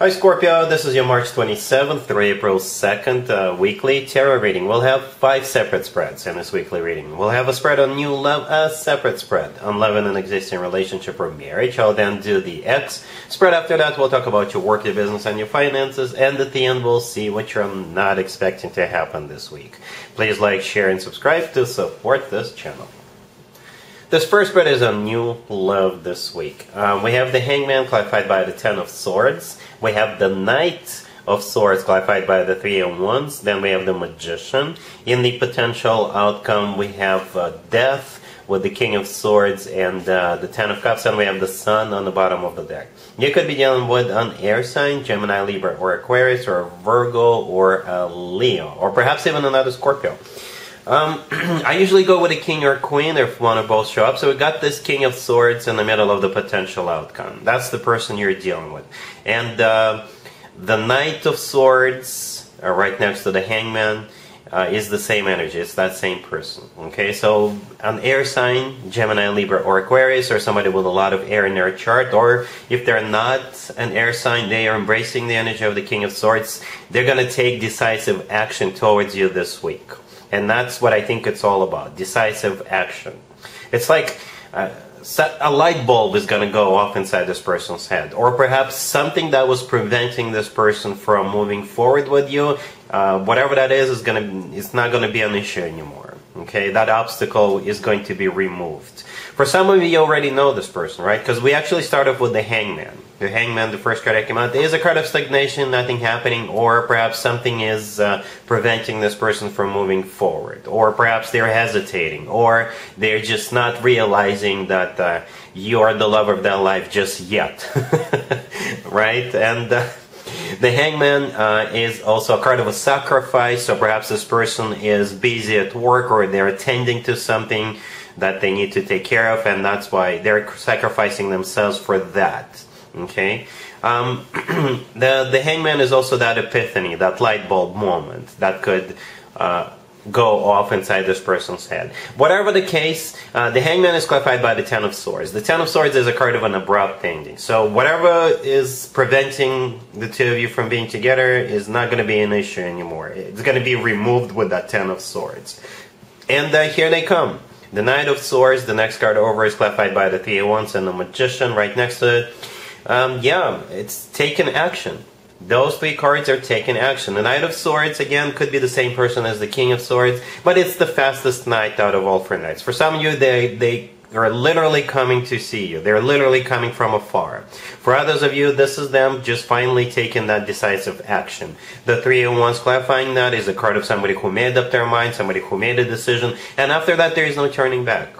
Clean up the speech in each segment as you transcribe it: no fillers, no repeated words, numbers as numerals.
Hi Scorpio, this is your March 27th through April 2nd weekly tarot reading. We'll have 5 separate spreads in this weekly reading. We'll have a spread on new love, a separate spread on love in an existing relationship or marriage. I'll then do the X spread. After that, we'll talk about your work, your business, and your finances. And at the end, we'll see what you're not expecting to happen this week. Please like, share, and subscribe to support this channel. This first spread is on new love this week. We have the Hangman clarified by the Ten of Swords. We have the Knight of Swords clarified by the Three of Wands. Then we have the Magician. In the potential outcome, we have Death with the King of Swords and the Ten of Cups. And we have the Sun on the bottom of the deck. You could be dealing with an air sign, Gemini, Libra, or Aquarius, or a Virgo, or a Leo, or perhaps even another Scorpio. I usually go with a king or queen if one or both show up. So we got this King of Swords in the middle of the potential outcome. That's the person you're dealing with. And the Knight of Swords, right next to the Hangman, is the same energy. It's that same person. Okay, so an air sign, Gemini, Libra, or Aquarius, or somebody with a lot of air in their chart, or if they're not an air sign, they are embracing the energy of the King of Swords. They're going to take decisive action towards you this week. And that's what I think it's all about, decisive action. It's like a light bulb is going to go off inside this person's head. Or perhaps something that was preventing this person from moving forward with you, whatever that is it's not going to be an issue anymore. Okay, that obstacle is going to be removed. For some of you already know this person, right? Because we actually start off with the Hangman. The Hangman, the first card that came out, is a card of stagnation, nothing happening, or perhaps something is preventing this person from moving forward, or perhaps they're hesitating, or they're just not realizing that you are the love of their life just yet, right? And the Hangman is also a card of a sacrifice, so perhaps this person is busy at work, or they're attending to something that they need to take care of, and that's why they're sacrificing themselves for that. Okay, the Hangman is also that epiphany, that light bulb moment that could go off inside this person's head. Whatever the case, the Hangman is clarified by the Ten of Swords. The Ten of Swords is a card of an abrupt ending. So whatever is preventing the two of you from being together is not going to be an issue anymore. It's going to be removed with that Ten of Swords. And here they come. The Knight of Swords, the next card over, is clarified by the Three of Wands, and the Magician right next to it. Yeah, it's taken action. Those 3 cards are taking action. The Knight of Swords, again, could be the same person as the King of Swords, but it's the fastest knight out of all 4 knights. For some of you, they are literally coming to see you. They're literally coming from afar. For others of you, this is them just finally taking that decisive action. The Three of Wands clarifying that is a card of somebody who made up their mind, somebody who made a decision, and after that, there is no turning back.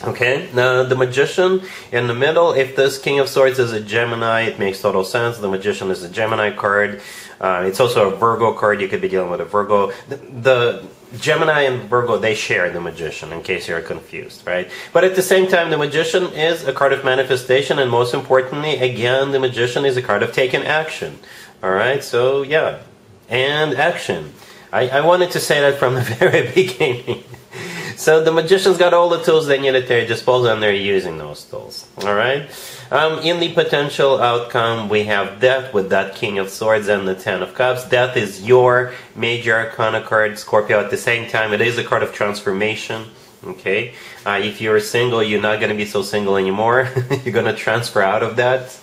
Okay, now the Magician in the middle, if this King of Swords is a Gemini, it makes total sense. The Magician is a Gemini card. It's also a Virgo card. You could be dealing with a Virgo. The Gemini and Virgo, they share the Magician, in case you're confused, right? But at the same time, the Magician is a card of manifestation, and most importantly, again, the Magician is a card of taking action. Alright, so yeah, and action. I wanted to say that from the very beginning. So the Magician's got all the tools they need at their disposal, and they're using those tools. Alright? In the potential outcome, we have Death with that King of Swords and the Ten of Cups. Death is your major arcana card, Scorpio. At the same time, it is a card of transformation. Okay? If you're single, you're not going to be so single anymore. You're going to transfer out of that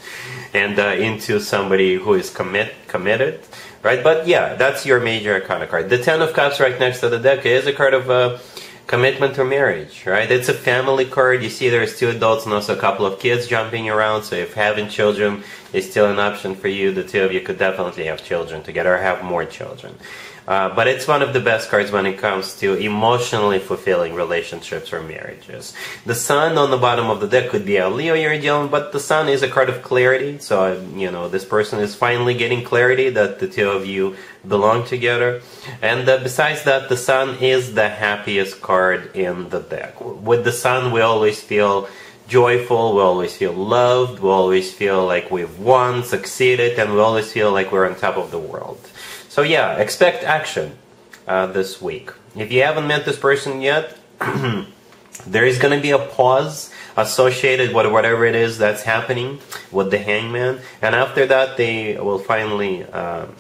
and into somebody who is committed. Right? But yeah, that's your major arcana card. The Ten of Cups right next to the deck is a card of commitment or marriage, right? It's a family card. You see there's 2 adults and also a couple of kids jumping around, so if having children is still an option for you, the 2 of you could definitely have children together or have more children. But it's one of the best cards when it comes to emotionally fulfilling relationships or marriages. The Sun on the bottom of the deck could be a Leo you're dealing with, but the Sun is a card of clarity. So, you know, this person is finally getting clarity that the 2 of you belong together. And besides that, the Sun is the happiest card in the deck. With the Sun, we always feel joyful, we always feel loved, we always feel like we've won, succeeded, and we always feel like we're on top of the world. So yeah, expect action this week. If you haven't met this person yet, there is going to be a pause associated with whatever it is that's happening with the Hangman, and after that they will finally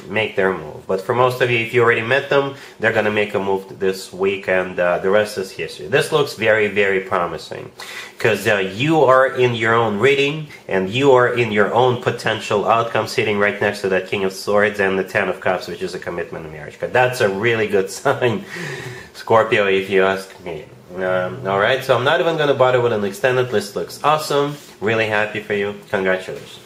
make their move. But for most of you, if you already met them, they're going to make a move this week, and the rest is history. This looks very, very promising, because you are in your own reading, and you are in your own potential outcome, sitting right next to that King of Swords and the Ten of Cups, which is a commitment in marriage. That's a really good sign, Scorpio, if you ask me. Alright, so I'm not even going to bother with an extended list. Looks awesome. Really happy for you. Congratulations.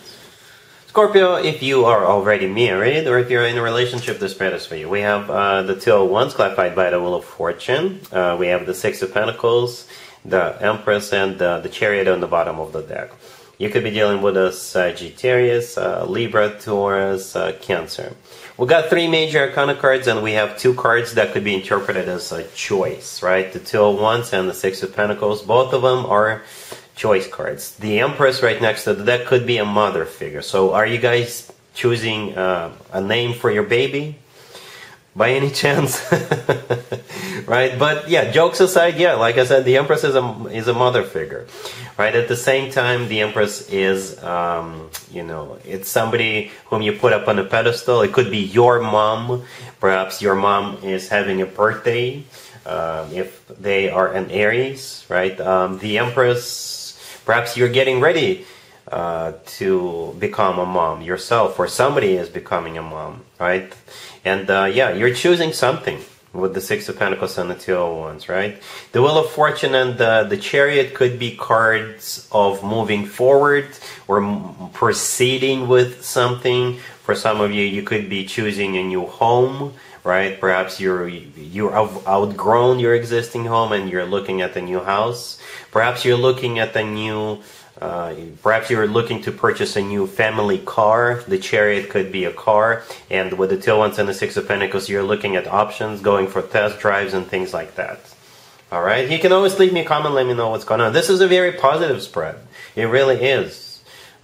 Scorpio, if you are already married, or if you're in a relationship, this spread is for you. We have the Two of Wands clarified by the Wheel of Fortune. We have the Six of Pentacles, the Empress, and the Chariot on the bottom of the deck. You could be dealing with a Sagittarius, Libra, Taurus, Cancer. We got 3 major arcana cards, and we have 2 cards that could be interpreted as a choice, right? The Two of Wands and the Six of Pentacles. Both of them are choice cards. The Empress right next to the deck could be a mother figure. So are you guys choosing a name for your baby by any chance? Right? But yeah, jokes aside, yeah, like I said, the Empress is a mother figure, right? At the same time, the Empress is you know, it's somebody whom you put up on a pedestal. It could be your mom. Perhaps your mom is having a birthday, if they are an Aries, right? The Empress, perhaps you're getting ready to become a mom yourself, or somebody is becoming a mom, right? And yeah, you're choosing something with the Six of Pentacles and the Two of Wands, right? The Wheel of Fortune and the Chariot could be cards of moving forward or proceeding with something. For some of you, you could be choosing a new home, right? Perhaps you're outgrown your existing home and you're looking at a new house. Perhaps you're looking at a new, perhaps you're looking to purchase a new family car. The Chariot could be a car, and with the Two of Wands and the Six of Pentacles, you're looking at options, going for test drives and things like that. All right, you can always leave me a comment, let me know what's going on. This is a very positive spread. It really is.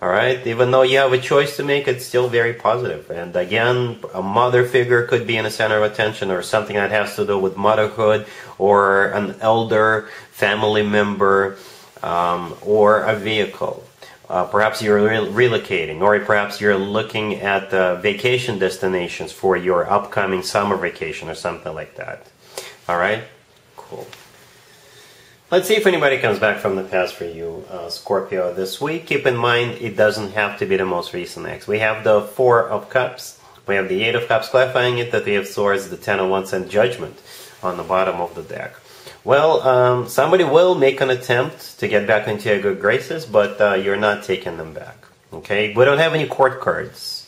All right, even though you have a choice to make, it's still very positive. And again, a mother figure could be in the center of attention, or something that has to do with motherhood, or an elder family member, or a vehicle. Perhaps you're relocating, or perhaps you're looking at vacation destinations for your upcoming summer vacation or something like that. All right, cool. Let's see if anybody comes back from the past for you, Scorpio, this week. Keep in mind, it doesn't have to be the most recent ex. We have the Four of Cups, we have the Eight of Cups clarifying it, the Three of Swords, the Ten of Wands, and Judgment on the bottom of the deck. Well, somebody will make an attempt to get back into your good graces, but you're not taking them back. Okay? We don't have any court cards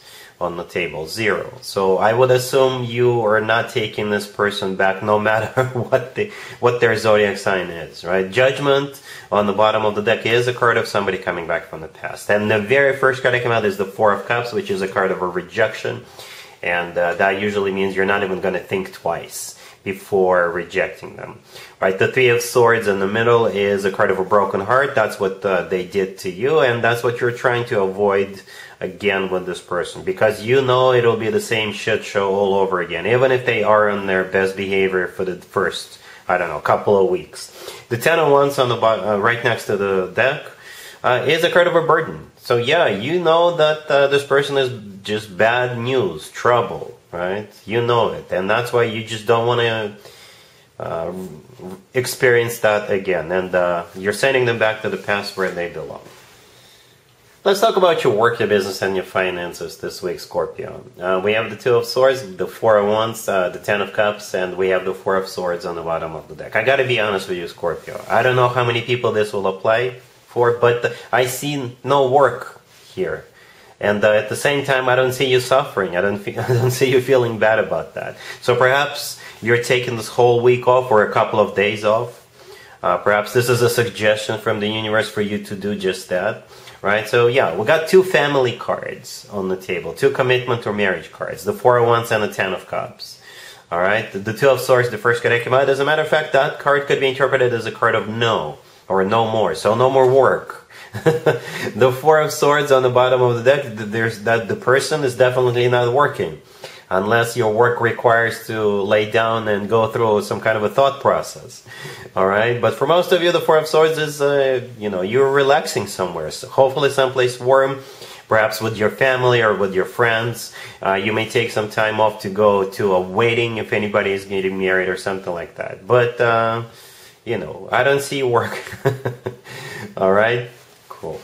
on the table. 0. So I would assume you are not taking this person back, no matter what their zodiac sign is, right? Judgment on the bottom of the deck is a card of somebody coming back from the past. And the very first card that came out is the Four of Cups, which is a card of a rejection. And that usually means you're not even going to think twice before rejecting them, right? The Three of Swords in the middle is a card of a broken heart. That's what they did to you, and that's what you're trying to avoid again with this person, because you know it'll be the same shit show all over again, even if they are on their best behavior for the first, I don't know, couple of weeks. The Ten of Wands on the right next to the deck is a card of a burden. So yeah, you know that this person is just bad news, trouble, right? You know it, and that's why you just don't want to experience that again, and you're sending them back to the past where they belong. Let's talk about your work, your business, and your finances this week, Scorpio. We have the Two of Swords, the Four of Wands, the Ten of Cups, and we have the Four of Swords on the bottom of the deck. I gotta be honest with you, Scorpio. I don't know how many people this will apply for, but I see no work here. And at the same time, I don't see you suffering. I don't see you feeling bad about that. So perhaps you're taking this whole week off, or a couple of days off. Perhaps this is a suggestion from the universe for you to do just that. Right, so yeah, we got 2 family cards on the table, 2 commitment or marriage cards, the Four of Wands and the Ten of Cups. All right, the Two of Swords, the first card that came out. As a matter of fact, that card could be interpreted as a card of no, or no more, so no more work. The Four of Swords on the bottom of the deck, there's that the person is definitely not working. unless your work requires to lay down and go through some kind of a thought process. All right, but for most of you, the Four of Swords is, you're relaxing somewhere. So hopefully someplace warm, perhaps with your family or with your friends. You may take some time off to go to a wedding if anybody is getting married or something like that. But, I don't see work. All right, cool.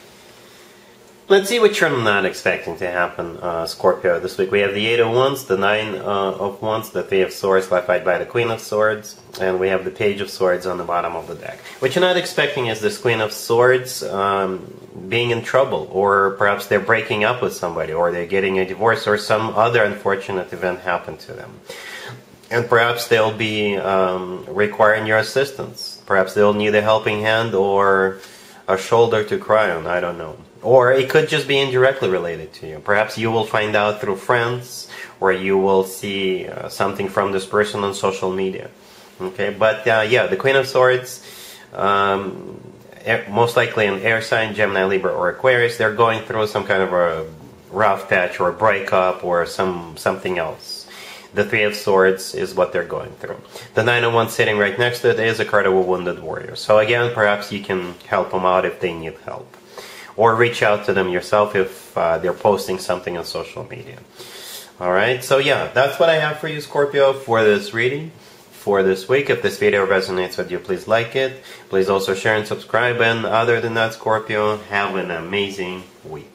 Let's see what you're not expecting to happen, Scorpio, this week. We have the Eight of Wands, the Nine of Wands, the Three of Swords, left by the Queen of Swords, and we have the Page of Swords on the bottom of the deck. What you're not expecting is this Queen of Swords being in trouble, or perhaps they're breaking up with somebody, or they're getting a divorce, or some other unfortunate event happened to them. And perhaps they'll be requiring your assistance. Perhaps they'll need a helping hand or a shoulder to cry on, I don't know. Or it could just be indirectly related to you. Perhaps you will find out through friends, or you will see something from this person on social media. Okay, but the Queen of Swords, most likely an air sign, Gemini, Libra, or Aquarius, they're going through some kind of a rough patch or a breakup or something else. The Three of Swords is what they're going through. The Nine of Wands sitting right next to it is a card of a wounded warrior. So again, perhaps you can help them out if they need help. Or reach out to them yourself if they're posting something on social media. Alright, so that's what I have for you, Scorpio, for this reading, for this week. If this video resonates with you, please like it. Please also share and subscribe. And other than that, Scorpio, have an amazing week.